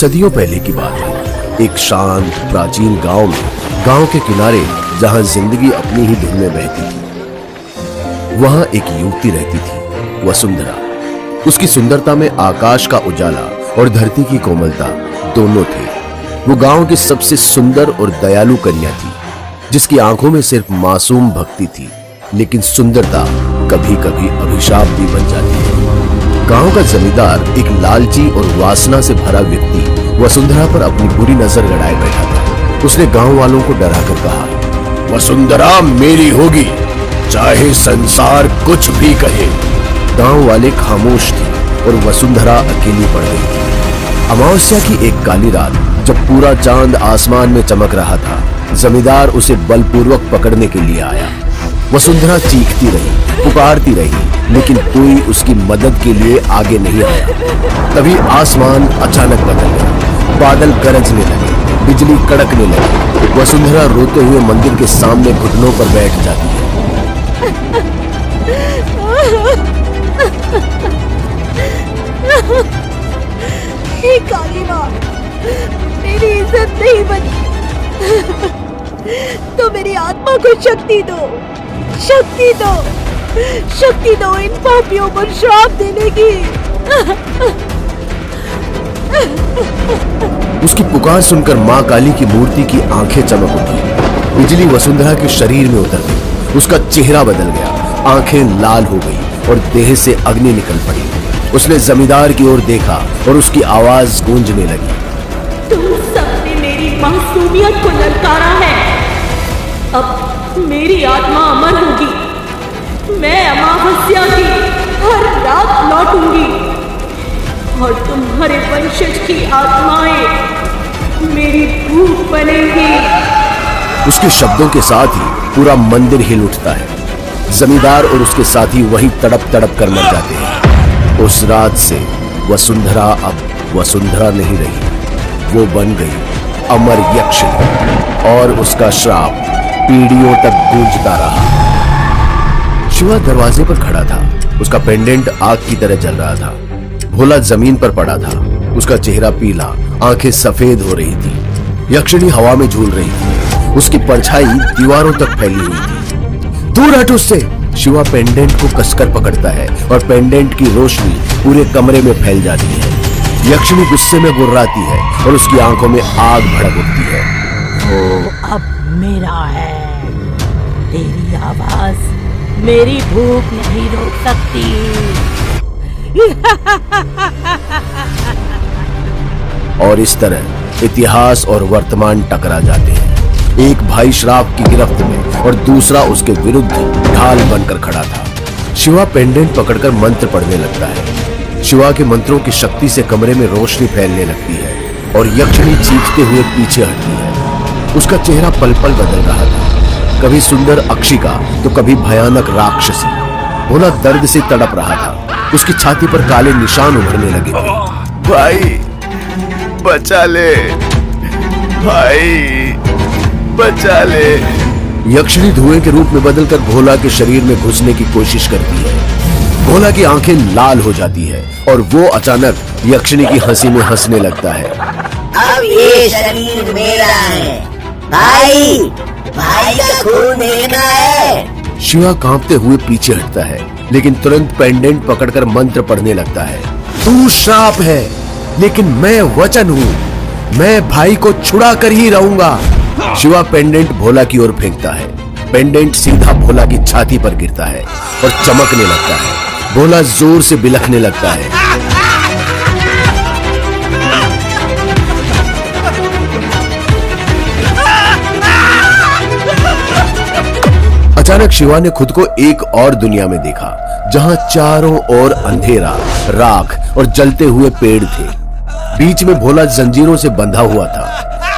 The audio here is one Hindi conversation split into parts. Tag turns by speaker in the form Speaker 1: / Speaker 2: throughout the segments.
Speaker 1: सदियों पहले की बात है। एक शांत प्राचीन गांव में, गांव के किनारे जहां जिंदगी अपनी ही धुन में बहती थी, वहां एक युवती रहती थी, वसुंधरा। उसकी सुंदरता में आकाश का उजाला और धरती की कोमलता दोनों थे। वो गांव की सबसे सुंदर और दयालु कन्या थी, जिसकी आंखों में सिर्फ मासूम भक्ति थी। लेकिन सुंदरता कभी कभी अभिशाप भी बन जाती है। गांव का जमींदार एक लालची और वासना से भरा व्यक्ति वसुंधरा पर अपनी बुरी नजर गड़ाए बैठा था। उसने गांव वालों को डराकर कहा, वसुंधरा मेरी होगी, चाहे संसार कुछ भी कहे। गांव वाले खामोश थे और वसुंधरा अकेली पड़ गई थी। अमावस्या की एक काली रात, जब पूरा चांद आसमान में चमक रहा था, जमींदार उसे बलपूर्वक पकड़ने के लिए आया। वसुंधरा चीखती रही, पुकारती रही, लेकिन कोई उसकी मदद के लिए आगे नहीं आया। तभी आसमान अचानक बदल गया, बादल गरजने लगे, बिजली कड़कने लगी। वसुंधरा रोते हुए मंदिर के सामने घुटनों पर बैठ जाती है।
Speaker 2: हे काली माँ, मेरी इज्जत नहीं बची, तो मेरी आत्मा को शक्ति दो, शक्ति दो, शक्ति दो इन पापियों को श्राप देने की।
Speaker 1: उसकी पुकार सुनकर मां काली की मूर्ति की आंखें चमक उठी। बिजली वसुंधरा के शरीर में उतर गई, उसका चेहरा बदल गया, आंखें लाल हो गई और देह से अग्नि निकल पड़ी। उसने जमींदार की ओर देखा और उसकी आवाज गूंजने लगी,
Speaker 2: तुम सबने मेरी मासूमियत को ललकारा है, अब मेरी आत्मा अमर होगी। मैं अमावस्या की हर रात लौटूंगी और तुम्हारे वंशज की आत्माएं मेरी भूख बनेंगी।
Speaker 1: उसके शब्दों के साथ ही पूरा मंदिर हिल उठता है। जमींदार और उसके साथी वहीं तड़प तड़प कर मर जाते हैं। उस रात से वसुंधरा अब वसुंधरा नहीं रही, वो बन गई अमर यक्षिणी और उसका श्राप पीढ़ियों तक गूंजता रहा। शिवा दरवाजे पर खड़ा था, उसका पेंडेंट आग की तरह जल रहा था। भोला जमीन पर पड़ा था, उसका चेहरा पीला, आंखें सफेद हो रही थी। यक्षिणी हवा में झूल रही थी, उसकी परछाई दीवारों तक फैली हुई थी। दूर हट उससे! शिवा पेंडेंट को कसकर पकड़ता है और पेंडेंट की रोशनी पूरे कमरे में फैल जाती है। यक्षिणी गुस्से में गुर्राती है और उसकी आंखों में आग भड़क उठती है।
Speaker 2: वो अब मेरा है, तेरी आवाज मेरी भूख नहीं रोक सकती।
Speaker 1: और इस तरह इतिहास और वर्तमान टकरा जाते हैं। एक भाई श्राप की गिरफ्त में और दूसरा उसके विरुद्ध ढाल बनकर खड़ा था। शिवा पेंडेंट पकड़कर मंत्र पढ़ने लगता है। शिवा के मंत्रों की शक्ति से कमरे में रोशनी फैलने लगती है और यक्षिणी चीखते हुए पीछे हटती है। उसका चेहरा पल पल बदल रहा था, कभी सुंदर अक्षिका तो कभी भयानक राक्षसी। भोला दर्द से तड़प रहा था, उसकी छाती पर काले निशान उभरने लगे थे।
Speaker 3: भाई बचा ले, भाई बचा ले।
Speaker 1: यक्षिणी धुएं के रूप में बदलकर भोला के शरीर में घुसने की कोशिश करती है। भोला की आंखें लाल हो जाती है और वो अचानक यक्षिणी की हंसी में हंसने लगता है।
Speaker 4: अब ये शरीर मेरा है, भाई, भाई का खून देना है।
Speaker 1: शिवा कांपते हुए पीछे हटता है, लेकिन तुरंत पेंडेंट पकड़कर मंत्र पढ़ने लगता है। तू श्राप है, लेकिन मैं वचन हूँ, मैं भाई को छुड़ा कर ही रहूंगा। शिवा पेंडेंट भोला की ओर फेंकता है। पेंडेंट सीधा भोला की छाती पर गिरता है और चमकने लगता है। भोला जोर से बिलखने लगता है। अचानक शिवा ने खुद को एक और दुनिया में देखा, जहां चारों ओर अंधेरा, राख और जलते हुए पेड़ थे। बीच में भोला जंजीरों से बंधा हुआ था।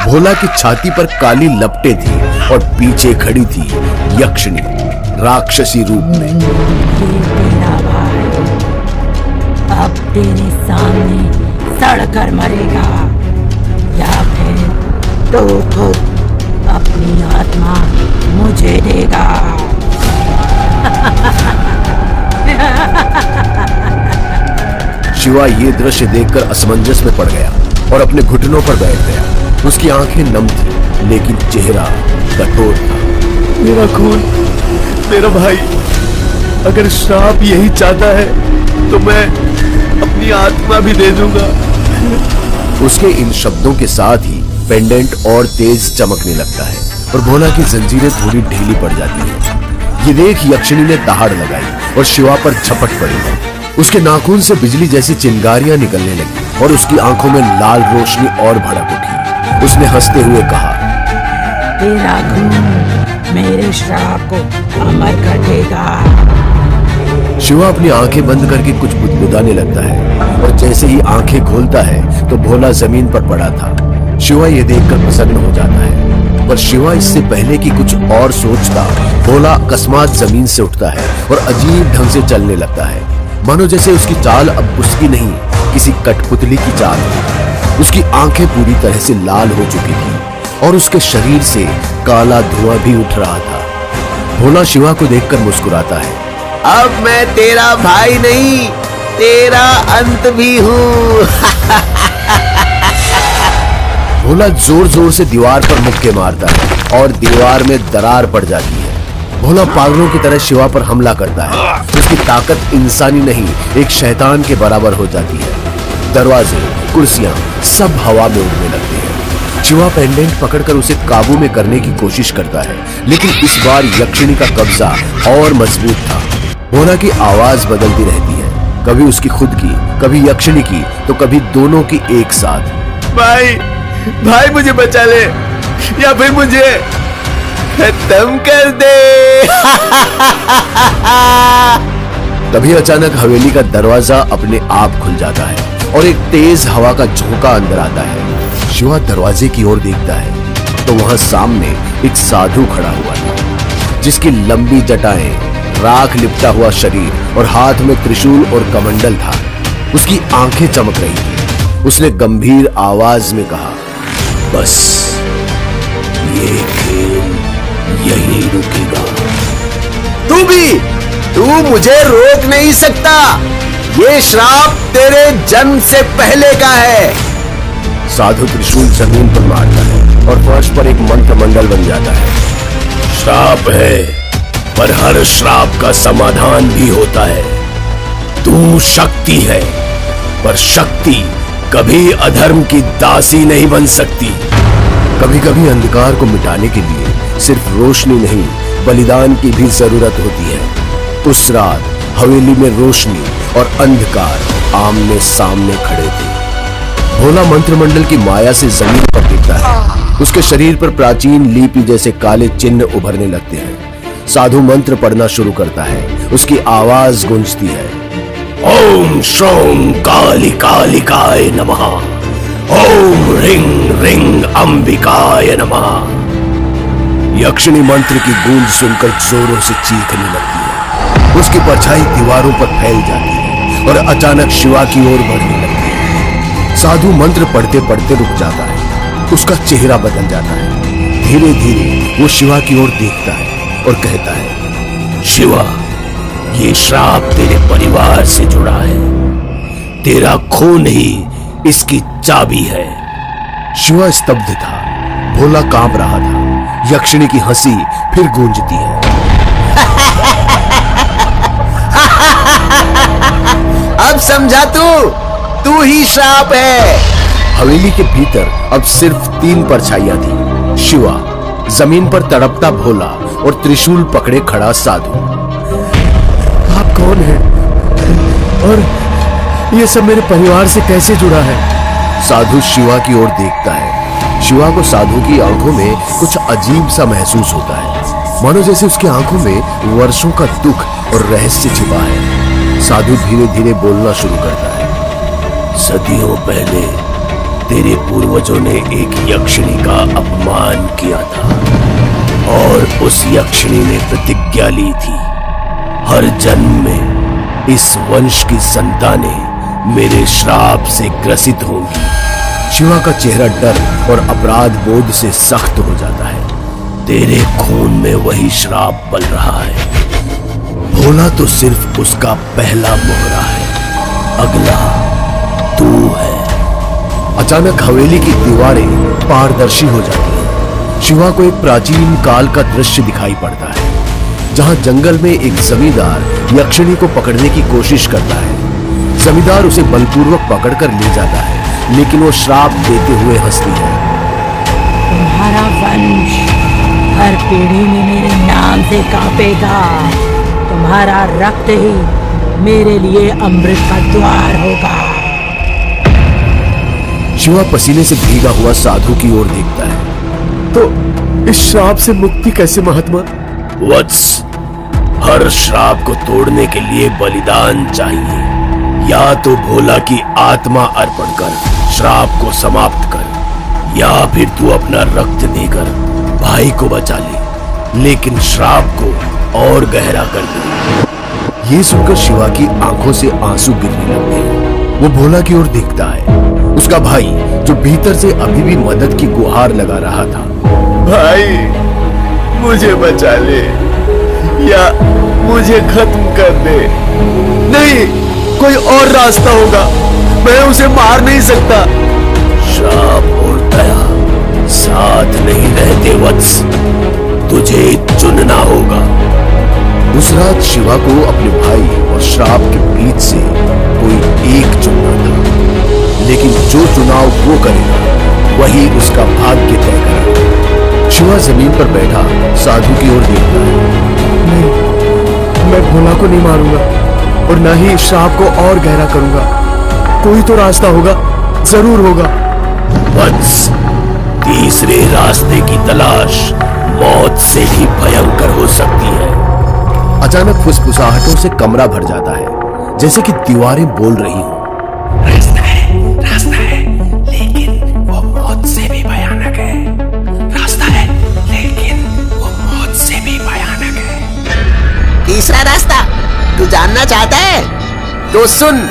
Speaker 1: भोला की छाती पर काली लपटें थी और पीछे खड़ी थी यक्षिणी, राक्षसी रूप में।
Speaker 2: ये तेरा भाई अब तेरे सामने सड़कर मरेगा, या फिर तो खुद अपनी आत्मा मुझे देगा।
Speaker 1: शिवा ये दृश्य देखकर असमंजस में पड़ गया। और अपने घुटनों पर बैठ गया। उसकी आंखें नम थी लेकिन चेहरा कठोर था।
Speaker 3: मेरा खून, मेरा भाई, अगर श्राप यही चाहता है तो मैं अपनी आत्मा भी दे दूंगा।
Speaker 1: उसके इन शब्दों के साथ ही पेंडेंट और तेज चमकने लगता है और भोला की जंजीरें थोड़ी ढीली पड़ जाती है। ये देख यक्षिणी ने दहाड़ लगाई और शिवा पर झपट पड़ी। उसके नाखून से बिजली जैसी चिंगारियां निकलने लगी और उसकी आंखों में लाल रोशनी और भड़क उठी। उसने हंसते हुए कहा,
Speaker 5: तेरा खून मेरे श्राप को अमर कर देगा।
Speaker 1: शिवा अपनी आंखें बंद करके कुछ बुदबुदाने लगता है और जैसे ही आंखें खोलता है तो भोला जमीन पर पड़ा था। शिवा ये देखकर प्रसन्न हो जाता है, पर शिवा इससे पहले कि कुछ और सोचता, भोला अकस्मात जमीन से उठता है और अजीब ढंग से चलने लगता है, मानो जैसे उसकी चाल अब उसकी नहीं, किसी कठपुतली की चाल है। उसकी आंखें पूरी तरह से लाल हो चुकी थी और उसके शरीर से काला धुआं भी उठ रहा था। भोला शिवा को देखकर मुस्कुराता है।
Speaker 3: अब मैं तेरा भाई नहीं, तेरा अंत भी हूँ।
Speaker 1: भोला जोर जोर से दीवार पर मुक्के मारता है और दीवार में दरार पड़ जाती है। भोला पागलों की तरह शिवा पर हमला करता है। उसकी ताकत इंसानी नहीं, एक शैतान के बराबर हो जाती है। दरवाजे, कुर्सियां सब हवा में उड़ने लगते हैं। शिवा पेंडेंट पकड़कर उसे काबू में करने की कोशिश करता है, लेकिन इस बार यक्षिणी का कब्जा और मजबूत था। भोला की आवाज बदलती रहती है, कभी उसकी खुद की, कभी यक्षिणी की, तो कभी दोनों की एक साथ।
Speaker 3: भाई, भाई मुझे बचा ले या फिर मुझे खत्म कर दे।
Speaker 1: तभी अचानक हवेली का दरवाजा अपने आप खुल जाता है और एक तेज हवा का झोंका अंदर आता है। शिवा दरवाजे की ओर देखता है तो वहां सामने एक साधु खड़ा हुआ था, जिसकी लंबी जटाएं, राख लिपटा हुआ शरीर और हाथ में त्रिशूल और कमंडल था। उसकी आंखें चमक रही थी। उसने गंभीर आवाज में कहा, बस ये खेल यही रुकेगा।
Speaker 3: तू मुझे रोक नहीं सकता। ये श्राप तेरे जन्म से पहले का है।
Speaker 1: साधु त्रिशूल जमीन पर मारता है और फर्श पर एक मंत्र मंडल बन जाता है। श्राप है, पर हर श्राप का समाधान भी होता है। तू शक्ति है, पर शक्ति कभी अधर्म की दासी नहीं बन सकती। कभी कभी अंधकार को मिटाने के लिए सिर्फ रोशनी नहीं, बलिदान की भी जरूरत होती है। उस रात हवेली में रोशनी और अंधकार आमने सामने खड़े थे। भोला मंत्रमंडल की माया से जमीन पर गिरता है। उसके शरीर पर प्राचीन लिपि जैसे काले चिन्ह उभरने लगते हैं। साधु मंत्र पढ़ना शुरू करता है। उसकी आवाज गूंजती है, ओम श्रोम कालिकालिकाय नमः, ओम रिंग रिंग अंबिकाय नमः। यक्षिणी मंत्र की गूंज सुनकर जोरों से चीखने लगती है। उसकी परछाई दीवारों पर फैल जाती है और अचानक शिवा की ओर बढ़ने लगती है। साधु मंत्र पढ़ते पढ़ते रुक जाता है। उसका चेहरा बदल जाता है। धीरे धीरे वो शिवा की ओर देखता है और कहता है, शिवा, ये श्राप तेरे परिवार से जुड़ा है। तेरा खून ही इसकी चाबी है। शिवा स्तब्ध था। भोला कांप रहा था। यक्षिणी की हंसी फिर गूंजती है।
Speaker 3: अब समझा तू ही श्राप है।
Speaker 1: हवेली के भीतर अब सिर्फ 3 परछाइयां थी, शिवा, जमीन पर तड़पता भोला और त्रिशूल पकड़े खड़ा साधु। आप कौन हैं? और ये सब मेरे परिवार से कैसे जुड़ा है? साधु शिवा की ओर देखता है। शिवा को साधु की आंखों में कुछ अजीब सा महसूस होता है, मानो जैसे उसकी आंखों में वर्षों का दुख और रहस्य छिपा है। साधु धीरे धीरे बोलना शुरू करता है, सदियों पहले तेरे पूर्वजों ने एक यक्षिणी का अपमान किया था और उस यक्षिणी ने प्रतिज्ञा ली थी, हर जन्म में इस वंश की संतानें मेरे श्राप से ग्रसित होंगी। शिवा का चेहरा डर और अपराध बोध से सख्त हो जाता है। तेरे खून में वही श्राप पल रहा है। भोला तो सिर्फ उसका पहला मोहरा है, अगला तू है। अचानक हवेली की दीवारें पारदर्शी हो जाती हैं। शिवा को एक प्राचीन काल का दृश्य दिखाई पड़ता है, जहां जंगल में एक जमींदार यक्षिणी को पकड़ने की कोशिश करता है। जमींदार उसे बलपूर्वक पकड़कर ले जाता है, लेकिन वो श्राप देते हुए हंसती है।
Speaker 5: तुम्हारा वंश हर पीढ़ी में मेरे नाम से कांपेगा। तुम्हारा रक्त ही मेरे लिए अमृत का द्वार होगा।
Speaker 1: शिवा पसीने से भीगा हुआ साधु की ओर देखता है।
Speaker 3: तो इस श्राप से मुक्ति कैसे महात्मा?
Speaker 1: वत्स, हर श्राप को तोड़ने के लिए बलिदान चाहिए। या तो भोला की आत्मा अर्पण कर श्राप को समाप्त कर, या फिर तू अपना रक्त देकर भाई को बचा ले, लेकिन श्राप को और गहरा कर दे। ये सुनकर शिवा की आंखों से आंसू गिरने लगते हैं। वो भोला की ओर देखता है। उसका भाई, जो भीतर से अभी भी मदद की गुहार लगा रहा था।
Speaker 3: भाई, मुझे बचा ले या मुझे खत्म कर दे। नहीं, कोई और रास्ता होगा। मैं उसे मार नहीं सकता।
Speaker 1: श्राप और दया साथ नहीं रहते वत्स, तुझे चुनना होगा। उस रात शिवा को अपने भाई और श्राप के बीच से कोई एक चुनना था, लेकिन जो चुनाव वो करेगा वही उसका भाग्य तय करेगा। शिवा जमीन पर बैठा साधु की ओर देखता है।
Speaker 3: नहीं, मैं भोला को नहीं मारूंगा और ना ही श्राप को और गहरा करूंगा। कोई तो रास्ता होगा, जरूर होगा।
Speaker 1: वत्स, तीसरे रास्ते की तलाश मौत से भी भयंकर हो सकती है। अचानक फुसफुसाहटों से कमरा भर जाता है, जैसे कि दीवारें बोल रही हों।
Speaker 6: रास्ता है, लेकिन वो मौत से भी भयानक है। रास्ता है, लेकिन वो मौत से भी भयानक है।
Speaker 4: तीसरा रास्ता तू जानना चाहता है? तो सुन,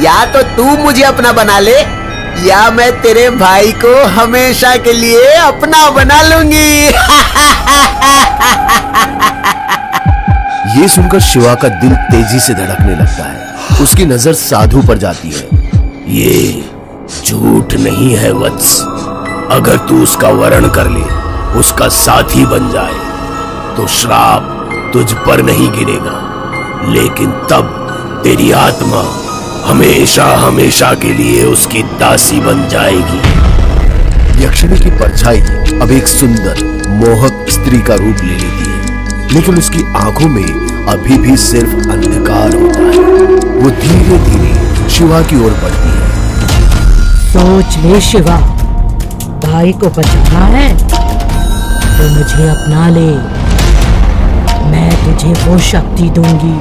Speaker 4: या तो तू मुझे अपना बना ले, या मैं तेरे भाई को हमेशा के लिए अपना बना लूंगी।
Speaker 1: ये सुनकर शिवा का दिल तेजी से धड़कने लगता है। उसकी नजर साधु पर जाती है। ये झूठ नहीं है वत्स। अगर तू उसका वरण कर ले, उसका साथी बन जाए, तो श्राप तुझ पर नहीं गिरेगा, लेकिन तब तेरी आत्मा हमेशा हमेशा के लिए उसकी दासी बन जाएगी। यक्षिणी की परछाई अब एक सुंदर मोहक स्त्री का रूप ले लेती है, लेकिन उसकी आंखों में अभी भी सिर्फ अंधकार होता है। वो धीरे धीरे शिवा की ओर बढ़ती है।
Speaker 5: सोच ले शिवा, भाई को बचाना है तो मुझे अपना ले। मैं तुझे वो शक्ति दूंगी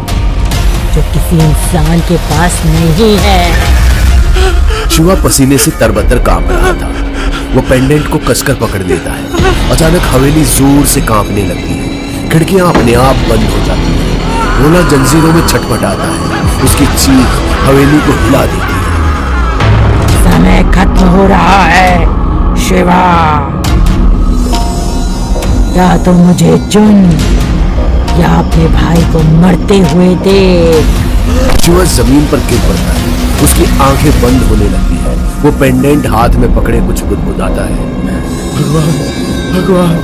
Speaker 5: जो किसी इंसान के पास नहीं है।
Speaker 1: शिवा पसीने से तरबतर कांप रहा था। वो पेंडेंट को कसकर पकड़ लेता है। अचानक हवेली जोर से कांपने लगती है। खिड़कियां अपने आप बंद हो जाती हैं। भोला जंजीरों में छटपटाता है। उसकी चीख हवेली को हिला देती है।
Speaker 5: समय खत्म हो रहा है शिवा, या तो मुझे चुन या अपने भाई को मरते हुए देख।
Speaker 1: शिवा जमीन पर गिर पड़ता है। उसकी आंखें बंद होने लगती है। वो पेंडेंट हाथ में पकड़े कुछ बुदबुदाता है।
Speaker 3: भगवान, भगवान,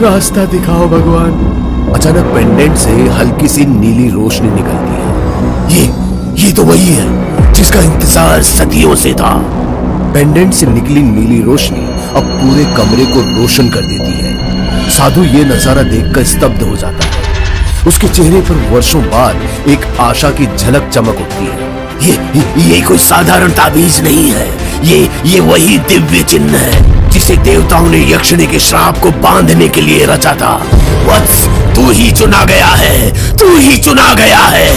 Speaker 3: रास्ता दिखाओ भगवान।
Speaker 1: अचानक पेंडेंट से हल्की सी नीली रोशनी निकलती है। ये तो वही है जिसका इंतजार सदियों से था। पेंडेंट से निकली नीली रोशनी अब पूरे कमरे को रोशन कर देती है। साधु ये नजारा देखकर स्तब्ध हो जाता है। उसके चेहरे पर वर्षों बाद एक आशा की झलक चमक उठती है। ये कोई साधारण ताबीज नहीं है। ये वही दिव्य चिन्ह है जिसे देवताओं ने यक्षिणी के श्राप को बांधने के लिए रचा था। वत्स, तू ही चुना गया है, तू ही चुना गया है।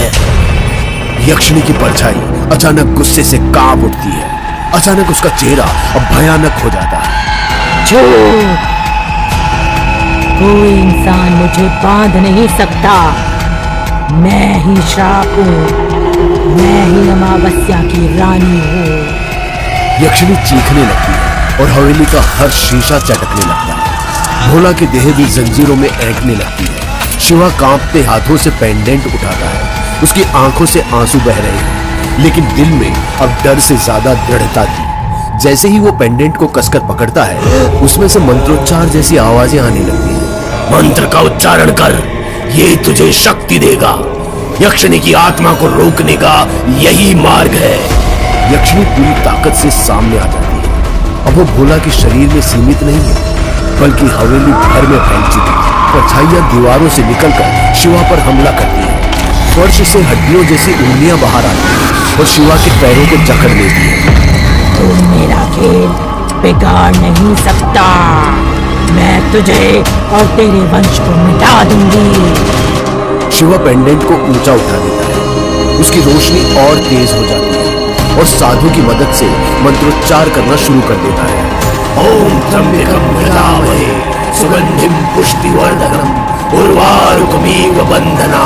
Speaker 1: यक्षिणी की परछाई अचानक गुस्से से कांप उठती है। अचानक उसका चेहरा अब भयानक हो जाता है।
Speaker 5: झूठ, कोई इंसान मुझे बांध नहीं सकता। मैं ही श्राप हूँ, मैं ही अमावस्या की रानी हूँ।
Speaker 1: यक्षिणी चीखने लगती है और हवेली का हर शीशा चटकने लगता है। भोला की देह भी जंजीरों में ऐंठने लगती है। शिवा कांपते हाथों से पेंडेंट उठाता है। उसकी आंखों से आंसू बह रहे हैं, लेकिन दिल में अब डर से ज्यादा दृढ़ता थी। जैसे ही वो पेंडेंट को कसकर पकड़ता है, उसमें से मंत्रोच्चार जैसी आवाजें आने लगती हैं।
Speaker 3: मंत्र का उच्चारण कर, ये तुझे शक्ति देगा। यक्षिणी की आत्मा को रोकने का यही मार्ग है।
Speaker 1: यक्षिणी पूरी ताकत से सामने आ जाती है। अब वो भोला के शरीर में सीमित नहीं है, बल्कि हवेली भर में फैल चुकी है। परछाइयां दीवारों से निकलकर शिवा पर हमला करती है। फर्श से हड्डियों जैसी उंगलियां बाहर आती हैं और शिवा के पैरों को जकड़ लेती है।
Speaker 5: तुम मेरा खेल बिगाड़ नहीं सकता। मैं तुझे और तेरे वंश को मिटा दूंगी।
Speaker 1: शिवा पेंडेंट को ऊंचा उठा देता है। उसकी रोशनी और तेज हो जाती है और साधु की मदद से मंत्रोच्चार करना शुरू कर देता है।
Speaker 3: ओम त्र्यंबकं यजामहे सुगंधिं पुष्टिवर्धनम् उर्वारुकमिव बंधना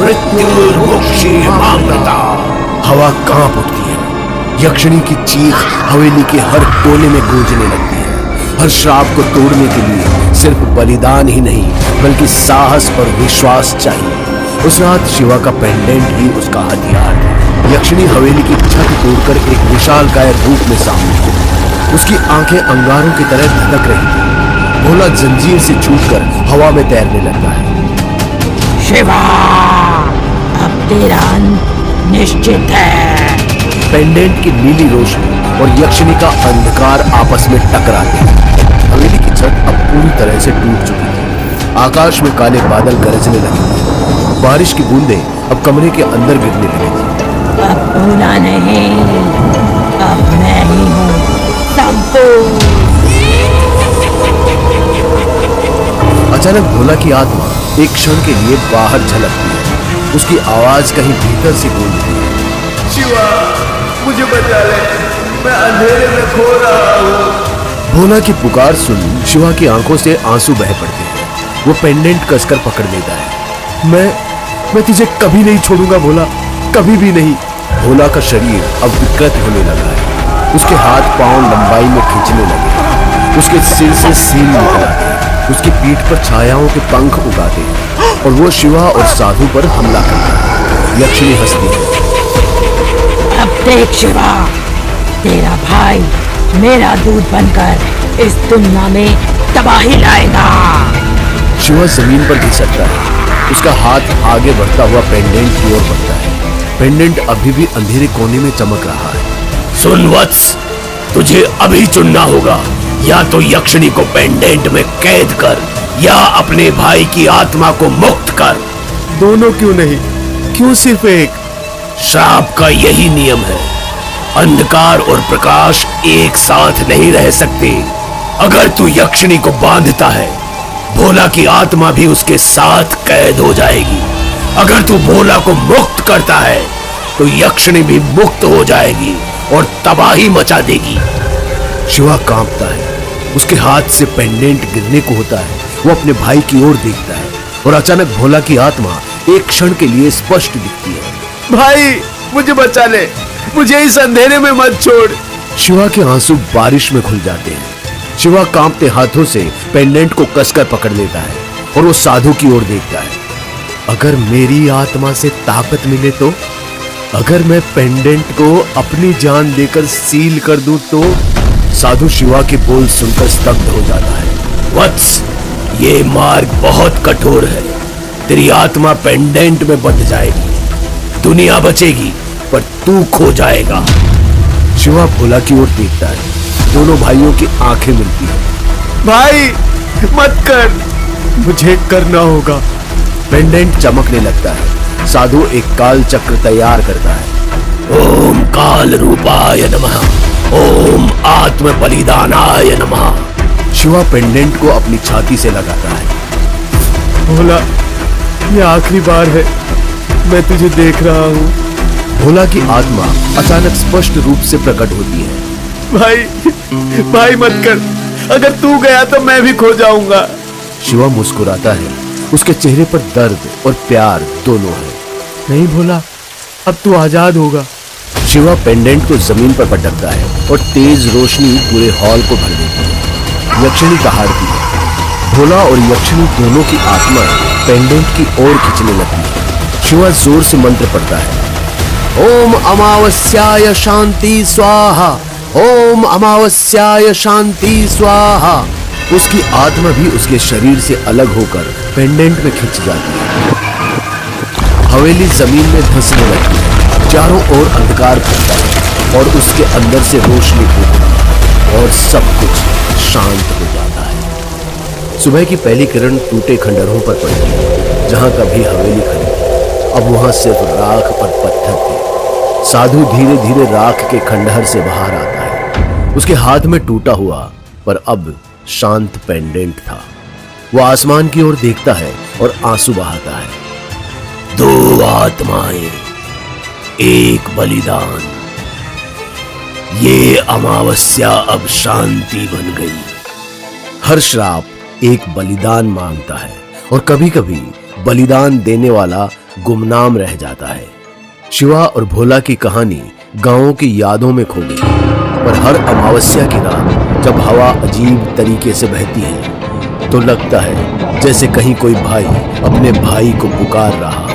Speaker 3: मृत्युर्मुक्षीयमामृता।
Speaker 1: हवा कांप उठती है। यक्षिणी की चीख हवेली के हर कोने में गूंजने लगती है। हर श्राप को तोड़ने के लिए सिर्फ बलिदान ही नहीं, बल्कि साहस और विश्वास चाहिए। उस रात शिवा का पेंडेंट ही उसका हथियार था। यक्षिणी हवेली की छत तोड़कर एक विशालकाय रूप में सामने आई। उसकी आंखें अंगारों की तरह धधक रही थी। भोला जंजीर से छूटकर हवा में तैरने लगता है।
Speaker 5: शिवा, अब तेरा अंत निश्चित है।
Speaker 1: पेंडेंट की नीली रोशनी और यक्षिणी का अंधकार आपस में टकराते हैं। हवेली की छत अब पूरी तरह से टूट चुकी थी। आकाश में काले बादल गरजने लगे थे। बारिश की बूंदें अब कमरे के अंदर गिरने लगी थी।
Speaker 5: अब भूला नहीं, अब मैं ही हूँ संपूर्ण।
Speaker 1: अचानक भोला की आत्मा एक क्षण के लिए बाहर झलकती है। उसकी आवाज कहीं भीतर से गूंजती है।
Speaker 3: शिवा, मुझे बचा ले, मैं अंधेरे में खो रहा हूँ।
Speaker 1: भोला की पुकार सुन शिवा की आंखों से आंसू बह पड़ते हैं। वो पेंडेंट कसकर पकड़ लेता है। मैं तुझे कभी नहीं छोड़ूंगा भोला, कभी भी नहीं। भोला का शरीर अब विकृत होने लगा है। उसके हाथ पांव लंबाई में खींचने लगे। उसके सिर से सींग निकल आते हैं। उसकी पीठ पर छायाओं के पंख उगाते हैं और वो शिवा और साधु पर हमला करता है। यक्षिणी हंसती है।
Speaker 5: अब देख शिवा, तेरा भाई मेरा दूध बनकर इस दुनिया में तबाही लाएगा।
Speaker 1: शिवा जमीन पर घिसकता है। उसका हाथ आगे बढ़ता हुआ पेंडेंट की ओर बढ़ता है। पेंडेंट अभी भी अंधेरे कोने में चमक रहा है।
Speaker 3: सुन वत्स, तुझे अभी चुनना होगा, या तो यक्षिणी को पेंडेंट में कैद कर या अपने भाई की आत्मा को मुक्त कर।
Speaker 1: दोनों क्यों नहीं? क्यों सिर्फ एक?
Speaker 3: श्राप का यही नियम है। अंधकार और प्रकाश एक साथ नहीं रह सकते। अगर तू यक्षिणी को बांधता है, भोला की आत्मा भी उसके साथ कैद हो जाएगी। अगर तू भोला को मुक्त करता है, तो यक्षिणी भी मुक्त हो जाएगी और तबाही मचा देगी।
Speaker 1: शिवा कांपता है। उसके हाथ से पेंडेंट गिरने को होता है। वो अपने भाई की ओर देखता है और अचानक भोला की आत्मा एक क्षण के लिए स्पष्ट दिखती है।
Speaker 3: भाई, मुझे बचा ले, मुझे इस अंधेरे में मत छोड़।
Speaker 1: शिवा के आंसू बारिश में खुल जाते हैं। शिवा कांपते हाथों से पेंडेंट को कसकर पकड़ लेता है और वो साधु की ओर देखता है। अगर मेरी आत्मा से ताकत मिले तो, अगर मैं पेंडेंट को अपनी जान देकर सील कर दूं तो। साधु शिवा के बोल सुनकर स्तब्ध हो जाता है।
Speaker 3: वत्स, ये मार्ग बहुत कठोर है। तेरी आत्मा पेंडेंट में बंध जाएगी। दुनिया बचेगी पर तू खो जाएगा।
Speaker 1: शिवा भोला की ओर देखता है। दोनों भाइयों की आंखें मिलती हैं।
Speaker 3: भाई, मत कर, मुझे करना होगा।
Speaker 1: पेंडेंट चमकने लगता है। साधु एक काल चक्र तैयार करता है।
Speaker 3: ओम काल रूपाय नमः, ओम आत्म बलिदानाय नमः।
Speaker 1: शिवा पेंडेंट को अपनी छाती से लगाता है।
Speaker 3: भोला, ये आखिरी बार है, मैं तुझे देख रहा हूँ।
Speaker 1: भोला की आत्मा अचानक स्पष्ट रूप से प्रकट होती है।
Speaker 3: भाई मत कर, अगर तू गया तो मैं भी खो जाऊंगा।
Speaker 1: शिवा मुस्कुराता है। उसके चेहरे पर दर्द और प्यार दोनों है।
Speaker 3: नहीं भोला, अब तू आजाद होगा।
Speaker 1: शिवा पेंडेंट को जमीन पर पटकता है और तेज रोशनी पूरे हॉल को भर देती है। यक्षिणी दहाड़ती है। भोला और यक्षिणी दोनों की आत्मा पेंडेंट की ओर खींचने लगती है। शिवा जोर से मंत्र पढ़ता है। ओम अमावस्याय शांति स्वाहा, ओम अमावस्याय शांति स्वाहा। उसकी आत्मा भी उसके शरीर से अलग होकर पेंडेंट में खिंच जाती है। हवेली जमीन में धंसने लगती है, चारों ओर अंधकार फैलता है और उसके अंदर से रोशनी होती है और सब कुछ शांत हो जाता है। सुबह की पहली किरण टूटे खंडहरों पर पड़ती है। जहां कभी हवेली खड़ी थी, अब वहां सिर्फ राख और पत्थर थे। साधु धीरे धीरे राख के खंडहर से बाहर आता है। उसके हाथ में टूटा हुआ पर अब शांत पेंडेंट था। वह आसमान की ओर देखता है और आंसू बहाता है। 2 आत्माएं, एक बलिदान। ये अमावस्या अब शांति बन गई। हर श्राप एक बलिदान मांगता है और कभी कभी बलिदान देने वाला गुमनाम रह जाता है। शिवा और भोला की कहानी गांवों की यादों में खो गई, पर हर अमावस्या की रात जब हवा अजीब तरीके से बहती है तो लगता है जैसे कहीं कोई भाई अपने भाई को पुकार रहा।